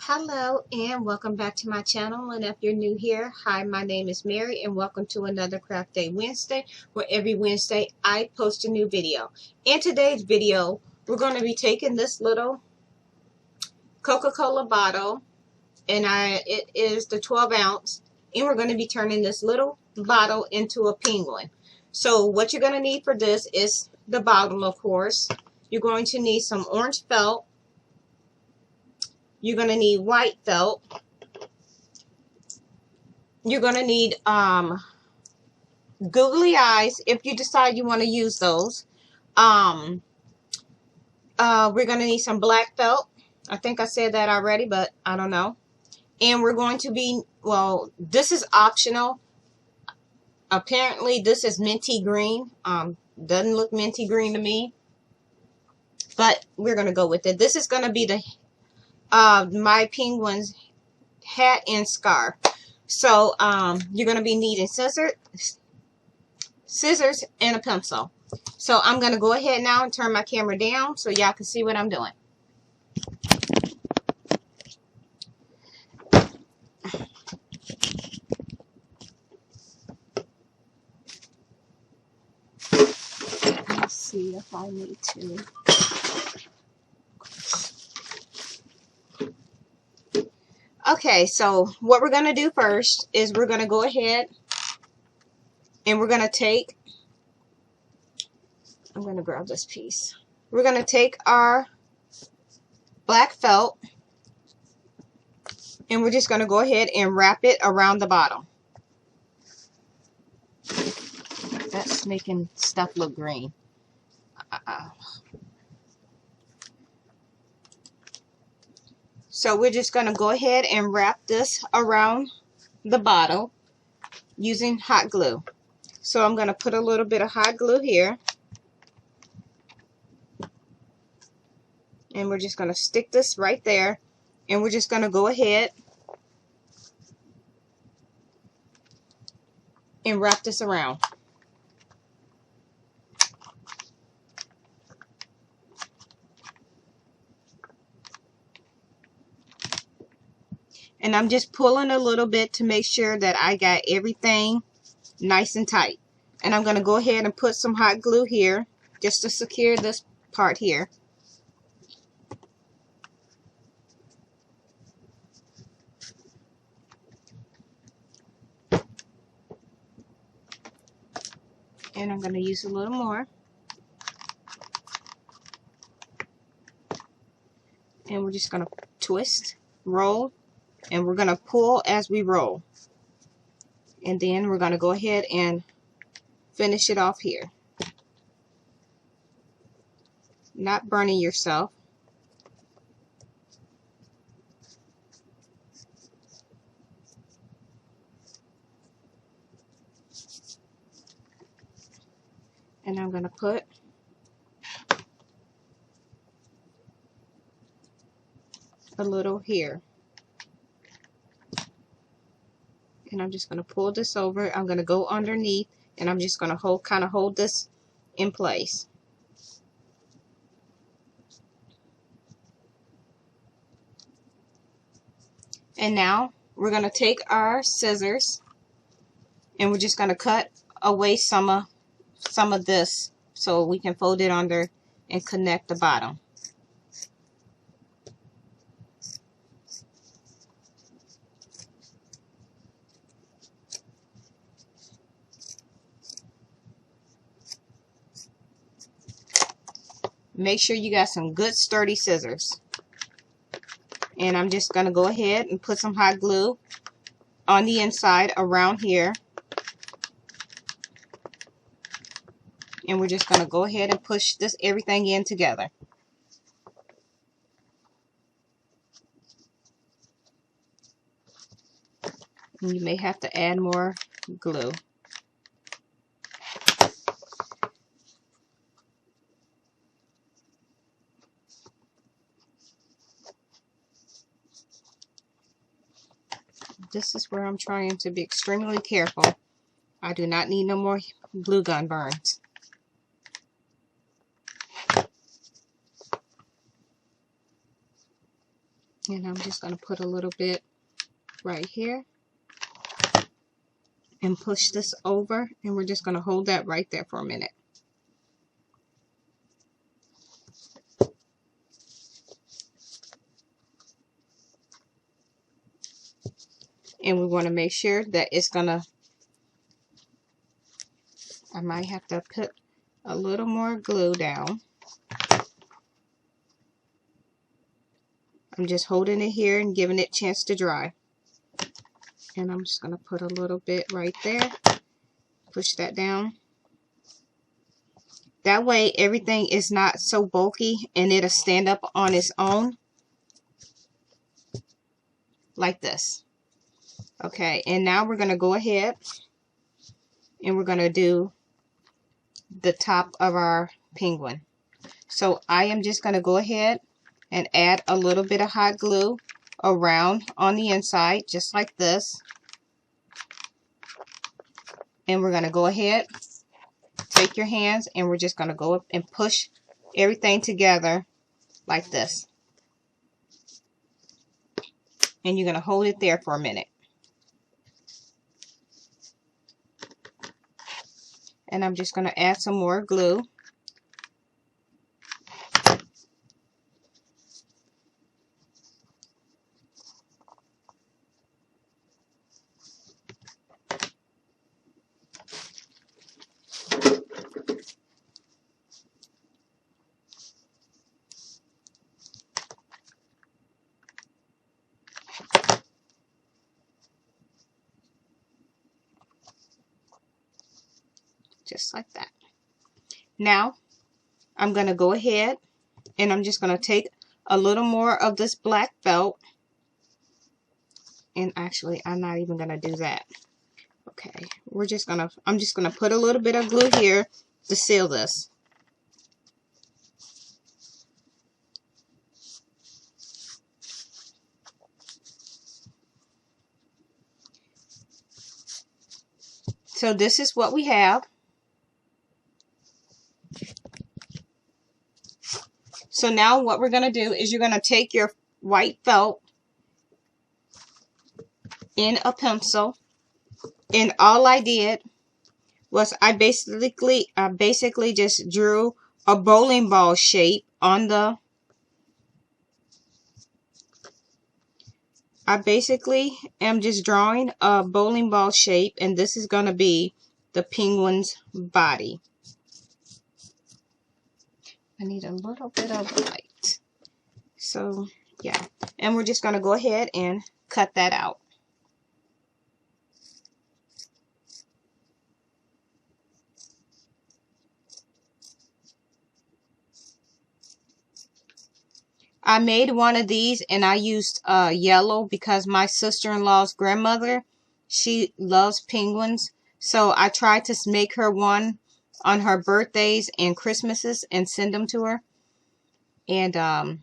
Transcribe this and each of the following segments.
Hello and welcome back to my channel, and if you're new here, hi, my name is Mary and welcome to another Craft Day Wednesday, where every Wednesday I post a new video. In today's video, we're going to be taking this little Coca-Cola bottle, and it is the 12 ounce, and we're going to be turning this little bottle into a penguin. So what you're going to need for this is the bottle, of course. You're going to need some orange felt. You're going to need white felt. You're going to need googly eyes if you decide you want to use those. We're going to need some black felt. I think I said that already, but I don't know. And we're going to be, well, this is optional. Apparently, this is minty green. Doesn't look minty green to me, but we're going to go with it. This is going to be the my penguin's hat and scarf. So you're going to be needing scissors and a pencil. So I'm going to go ahead now and turn my camera down so y'all can see what I'm doing. Let's see if I need to. Okay, so what we're going to do first is we're going to go ahead and we're going to take, I'm going to grab this piece. We're going to take our black felt and we're just going to go ahead and wrap it around the bottom. That's making stuff look green. So we're just going to go ahead and wrap this around the bottle using hot glue. So I'm going to put a little bit of hot glue here. And we're just going to stick this right there. And we're just going to go ahead and wrap this around. And I'm just pulling a little bit to make sure that I got everything nice and tight. And I'm going to go ahead and put some hot glue here just to secure this part here. And I'm going to use a little more. And we're just going to twist, roll, and we're going to pull as we roll. And then we're going to go ahead and finish it off here. Not burning yourself. And I'm going to put a little here. And I'm just going to pull this over. I'm going to go underneath and I'm just going to kind of hold this in place. And now we're going to take our scissors and we're just going to cut away some of this so we can fold it under and connect the bottom. Make sure you got some good sturdy scissors. And I'm just going to go ahead and put some hot glue on the inside around here. And we're just going to go ahead and push everything in together. And you may have to add more glue. This is where I'm trying to be extremely careful. I do not need no more glue gun burns. And I'm just going to put a little bit right here and push this over, and we're just going to hold that right there for a minute. And we want to make sure that it's going to, I might have to put a little more glue down. I'm just holding it here and giving it a chance to dry. And I'm just going to put a little bit right there. Push that down. That way everything is not so bulky and it'll stand up on its own. Like this. Okay, and now we're going to go ahead and we're going to do the top of our penguin. So I am just going to go ahead and add a little bit of hot glue around on the inside, just like this. And we're going to go ahead, take your hands, and we're just going to go up and push everything together like this. And you're going to hold it there for a minute. And I'm just going to add some more glue. Just like that. Now, I'm going to go ahead and I'm just going to take a little more of this black felt. And actually, I'm not even going to do that. Okay, I'm just going to put a little bit of glue here to seal this. So this is what we have. So now what we're going to do is you're going to take your white felt in a pencil, and all I did was I basically just drew a bowling ball shape on the, I basically am just drawing a bowling ball shape, and this is going to be the penguin's body. I need a little bit of light. So, yeah. And we're just going to go ahead and cut that out. I made one of these and I used yellow because my sister-in-law's grandmother, she loves penguins. So I tried to make her one on her birthdays and Christmases and send them to her. And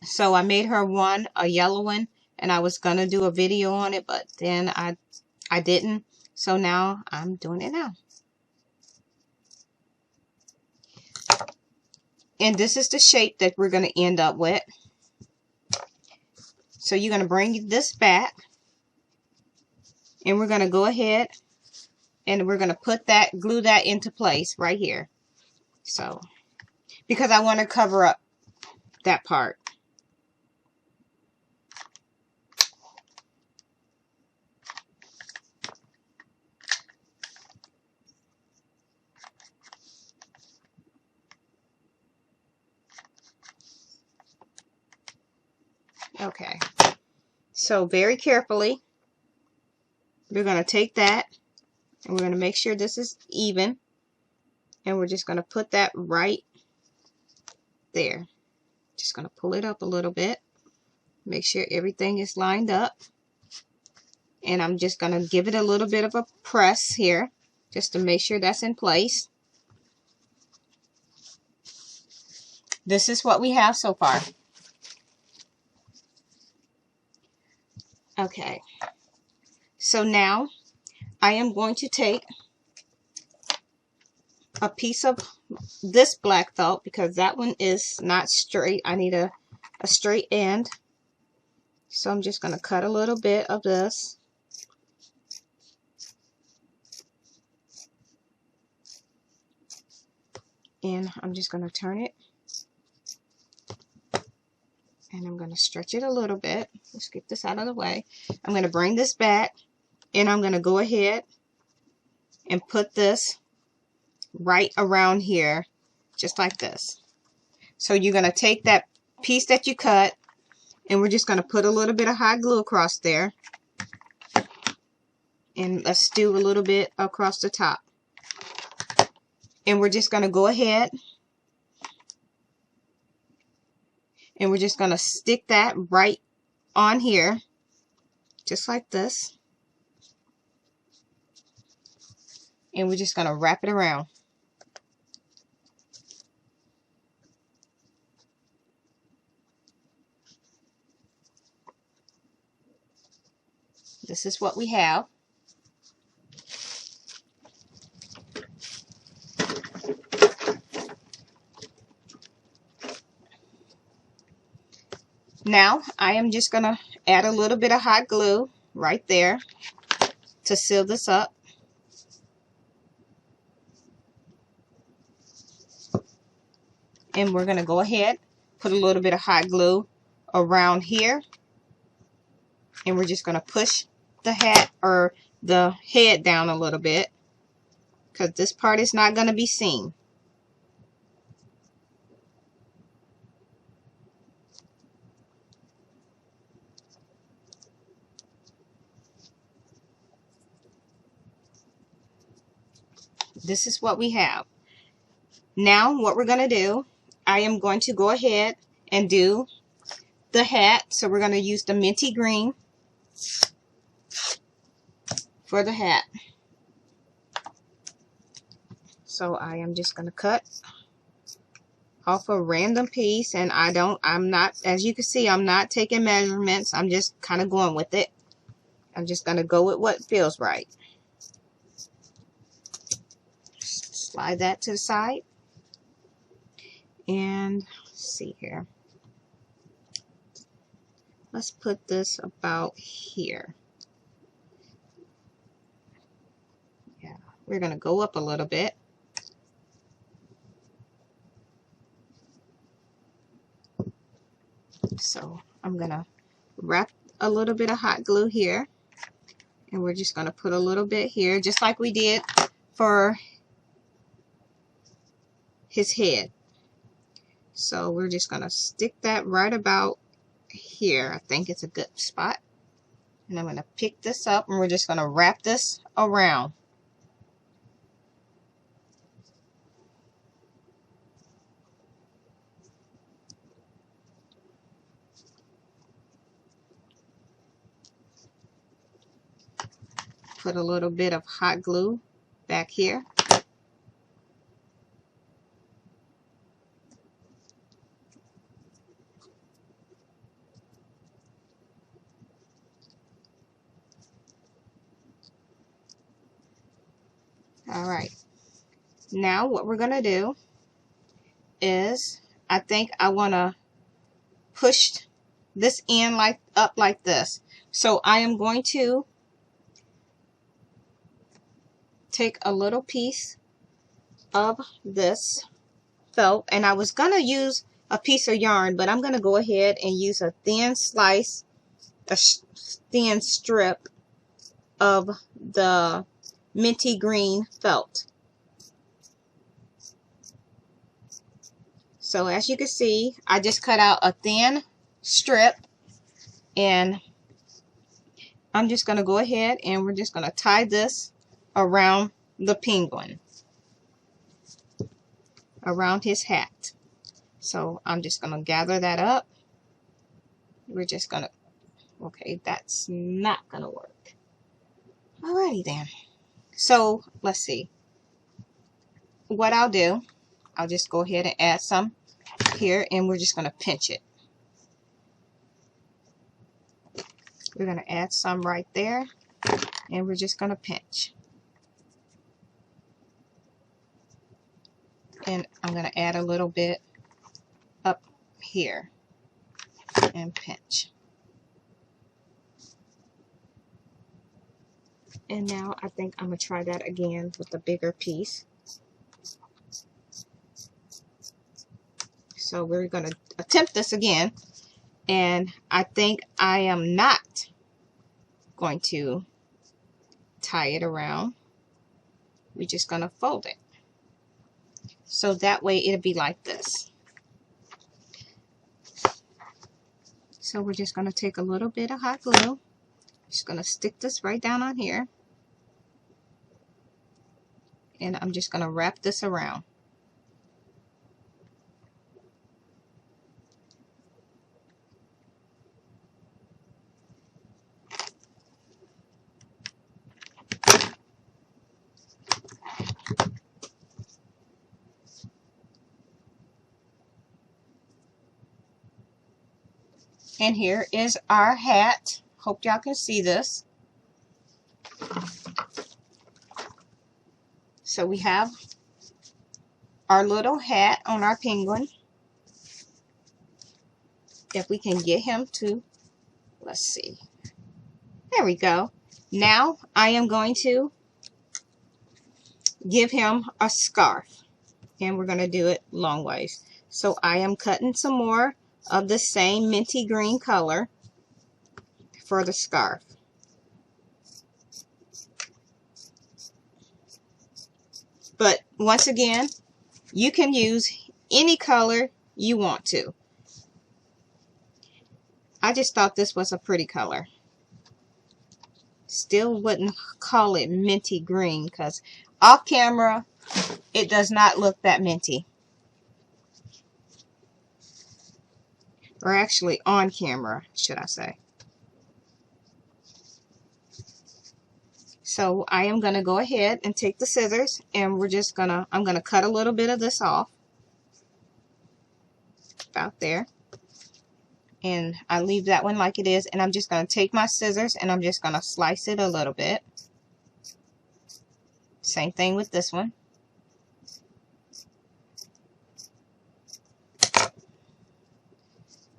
so I made her one, a yellow one, and I was going to do a video on it, but then I didn't. So now I'm doing it now. And this is the shape that we're going to end up with. So you're going to bring this back. And we're going to go ahead and we're going to put that, glue that into place right here. So, because I want to cover up that part. Okay. So very carefully, we're going to take that and we're going to make sure this is even. And we're just going to put that right there. Just going to pull it up a little bit. Make sure everything is lined up. And I'm just going to give it a little bit of a press here, just to make sure that's in place. This is what we have so far. Okay. So now I am going to take a piece of this black felt because that one is not straight. I need a straight end. So I'm just going to cut a little bit of this. And I'm just going to turn it. And I'm going to stretch it a little bit. Let's get this out of the way. I'm going to bring this back. And I'm going to go ahead and put this right around here. Just like this. So you're going to take that piece that you cut. And we're just going to put a little bit of hot glue across there. And let's do a little bit across the top. And we're just going to go ahead and we're just going to stick that right on here, just like this. And we're just going to wrap it around. This is what we have. Now, I am just going to add a little bit of hot glue right there to seal this up. And we're going to go ahead, put a little bit of hot glue around here. And we're just going to push the hat or the head down a little bit, because this part is not going to be seen. This is what we have. Now what we're going to do, I am going to go ahead and do the hat. So we're going to use the minty green for the hat. So I am just going to cut off a random piece, and I'm not, as you can see, I'm not taking measurements. I'm just kind of going with it. I'm just going to go with what feels right. Slide that to the side. And let's see here. Let's put this about here. Yeah, we're going to go up a little bit. So I'm going to wrap a little bit of hot glue here. And we're just going to put a little bit here, just like we did for his head. So we're just going to stick that right about here. I think it's a good spot. And I'm going to pick this up and we're just going to wrap this around. Put a little bit of hot glue back here. Alright, now what we're going to do is, I think I want to push this end up like this. So I am going to take a little piece of this felt, and I was going to use a piece of yarn, but I'm going to go ahead and use a thin slice, a thin strip of the minty green felt. So as you can see, I just cut out a thin strip, and I'm just going to go ahead and we're just going to tie this around the penguin, around his hat. So I'm just going to gather that up. We're just going to, okay, that's not going to work. Alrighty then. So let's see. What I'll do, I'll just go ahead and add some here, and we're just going to pinch it. We're going to add some right there, and we're just going to pinch. And I'm going to add a little bit up here and pinch. And now I think I'm going to try that again with a bigger piece. So we're going to attempt this again. And I think I am not going to tie it around. We're just going to fold it. So that way it'll be like this. So we're just going to take a little bit of hot glue. Just going to stick this right down on here. And I'm just going to wrap this around. And here is our hat. Hope y'all can see this. So we have our little hat on our penguin. If we can get him to, let's see. There we go. Now I am going to give him a scarf. And we're going to do it long ways. So I am cutting some more of the same minty green color for the scarf. But once again, you can use any color you want to. I just thought this was a pretty color. Still wouldn't call it minty green because off camera it does not look that minty. Or actually on camera, should I say. So I am going to go ahead and take the scissors and I'm going to cut a little bit of this off. About there. And I leave that one like it is, and I'm just going to take my scissors and I'm just going to slice it a little bit. Same thing with this one.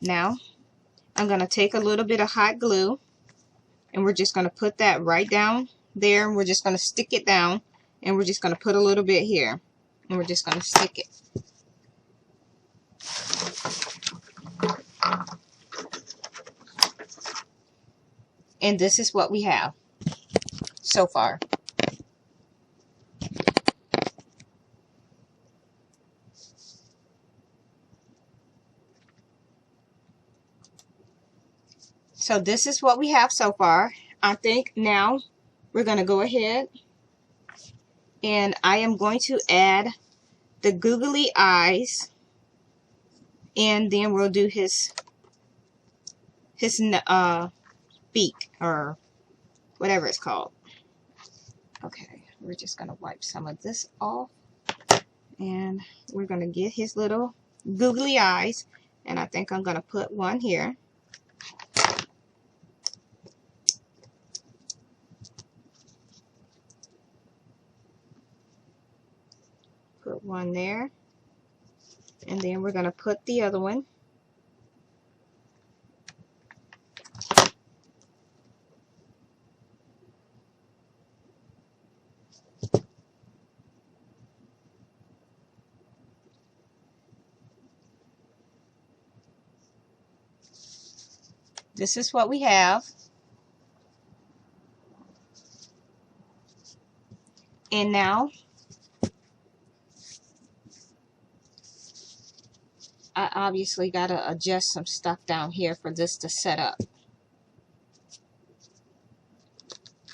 Now I'm going to take a little bit of hot glue and we're just going to put that right down there, and we're just going to stick it down, and we're just going to put a little bit here, and we're just going to stick it. And this is what we have so far. So this is what we have so far. I think now we're going to go ahead and I am going to add the googly eyes, and then we'll do his beak or whatever it's called. Okay, we're just going to wipe some of this off, and we're going to get his little googly eyes, and I think I'm going to put one here. Put one there, and then we're going to put the other one. This is what we have. And now I obviously got to adjust some stuff down here for this to set up.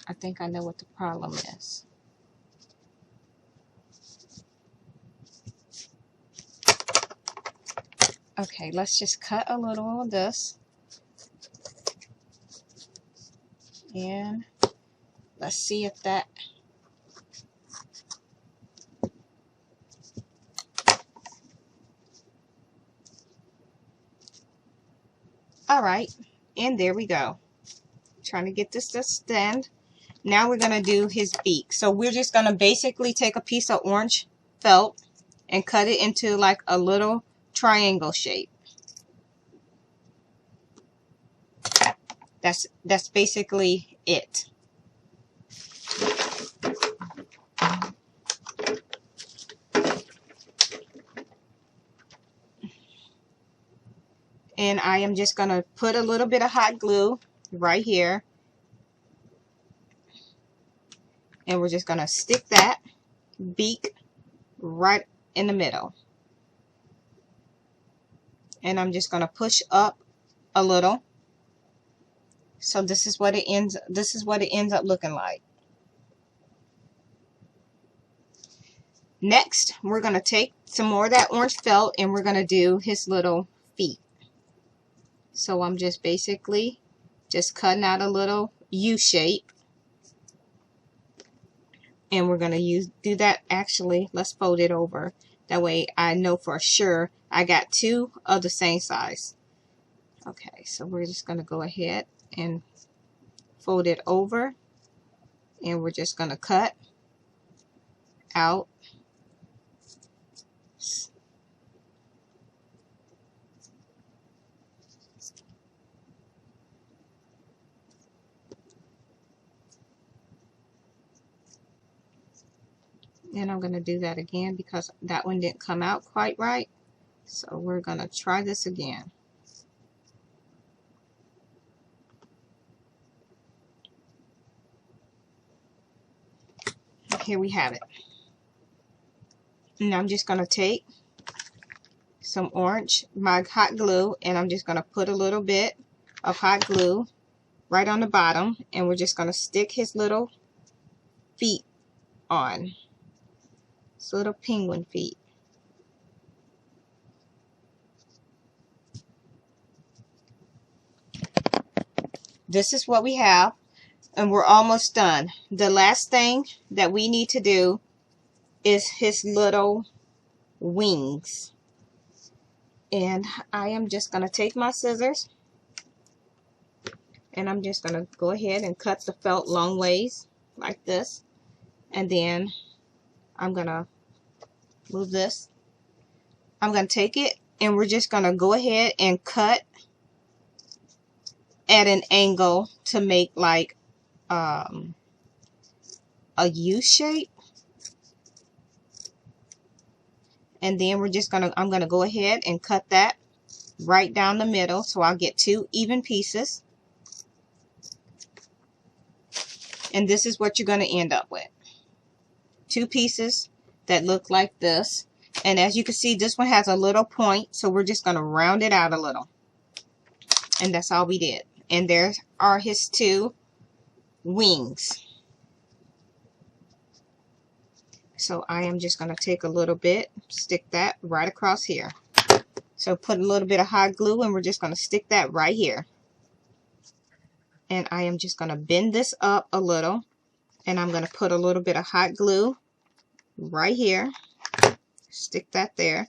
I think I know what the problem is. Okay, let's just cut a little of this. And let's see if that... Alright, and there we go. Trying to get this to stand. Now we're going to do his beak. So we're just going to basically take a piece of orange felt and cut it into like a little triangle shape. That's basically it. And I am just going to put a little bit of hot glue right here. And we're just going to stick that beak right in the middle. And I'm just going to push up a little. So this is what it ends up looking like. Next, we're going to take some more of that orange felt and we're going to do his little feet. So I'm just basically just cutting out a little U shape. And we're going to do that. Actually, let's fold it over. That way I know for sure I got two of the same size. Okay, so we're just going to go ahead and fold it over. And we're just going to cut out and I'm going to do that again because that one didn't come out quite right. So we're going to try this again. Here we have it. And I'm just going to take some my hot glue, and I'm just going to put a little bit of hot glue right on the bottom, and we're just going to stick his little feet on. His little penguin feet. This is what we have, and we're almost done. The last thing that we need to do is his little wings. And I am just going to take my scissors and I'm just going to go ahead and cut the felt long ways like this. And then I'm going to move this. I'm going to take it and we're just going to go ahead and cut at an angle to make like a U shape. And then I'm going to go ahead and cut that right down the middle so I'll get two even pieces. And this is what you're going to end up with. Two pieces that look like this. And as you can see, this one has a little point, so we're just going to round it out a little. And that's all we did. And there are his two wings. So I am just going to take a little bit, stick that right across here. So put a little bit of hot glue and we're just going to stick that right here. And I am just going to bend this up a little. And I'm going to put a little bit of hot glue right here. Stick that there.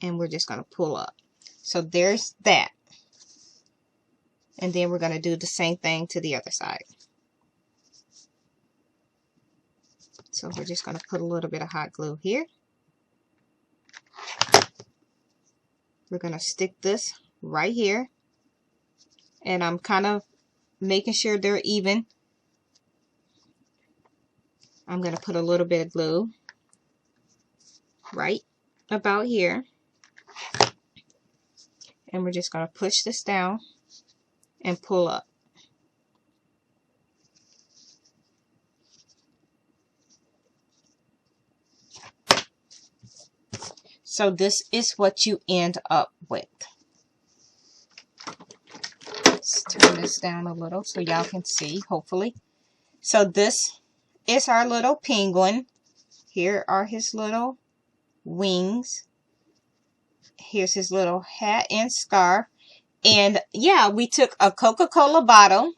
And we're just going to pull up. So there's that. And then we're going to do the same thing to the other side. So we're just going to put a little bit of hot glue here. We're going to stick this right here. And I'm kind of making sure they're even. I'm going to put a little bit of glue right about here. And we're just going to push this down and pull up. So this is what you end up with. Let's turn this down a little so y'all can see, hopefully. So this is our little penguin. Here are his little wings. Here's his little hat and scarf. And yeah, we took a Coca-Cola bottle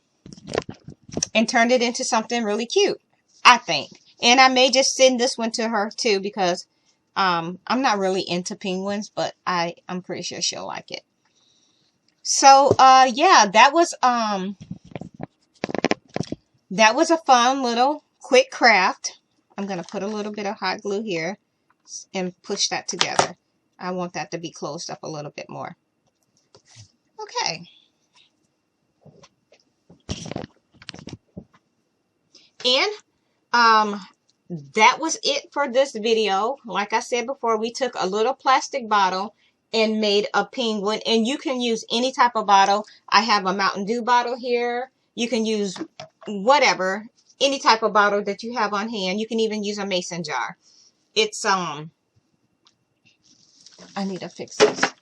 and turned it into something really cute, I think. And I may just send this one to her too because I'm not really into penguins, but I'm pretty sure she'll like it. So yeah, that was a fun little quick craft. I'm gonna put a little bit of hot glue here and push that together. I want that to be closed up a little bit more. Okay. And that was it for this video. Like I said before, we took a little plastic bottle and made a penguin. And you can use any type of bottle. I have a Mountain Dew bottle here. You can use whatever, any type of bottle that you have on hand. You can even use a mason jar. It's I need to fix this.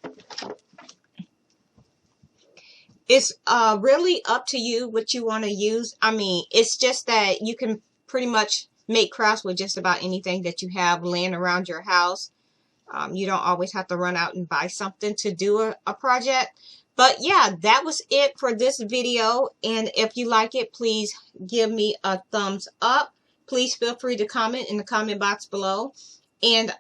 It's really up to you what you want to use. I mean, it's just that you can pretty much make crafts with just about anything that you have laying around your house. You don't always have to run out and buy something to do a project. But yeah, that was it for this video. And if you like it, please give me a thumbs up. Please feel free to comment in the comment box below. And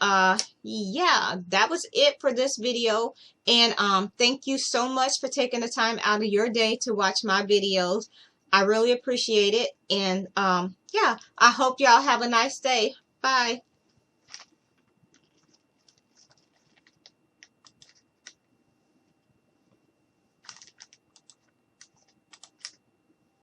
yeah, that was it for this video. And thank you so much for taking the time out of your day to watch my videos. I really appreciate it. And yeah, I hope y'all have a nice day. Bye.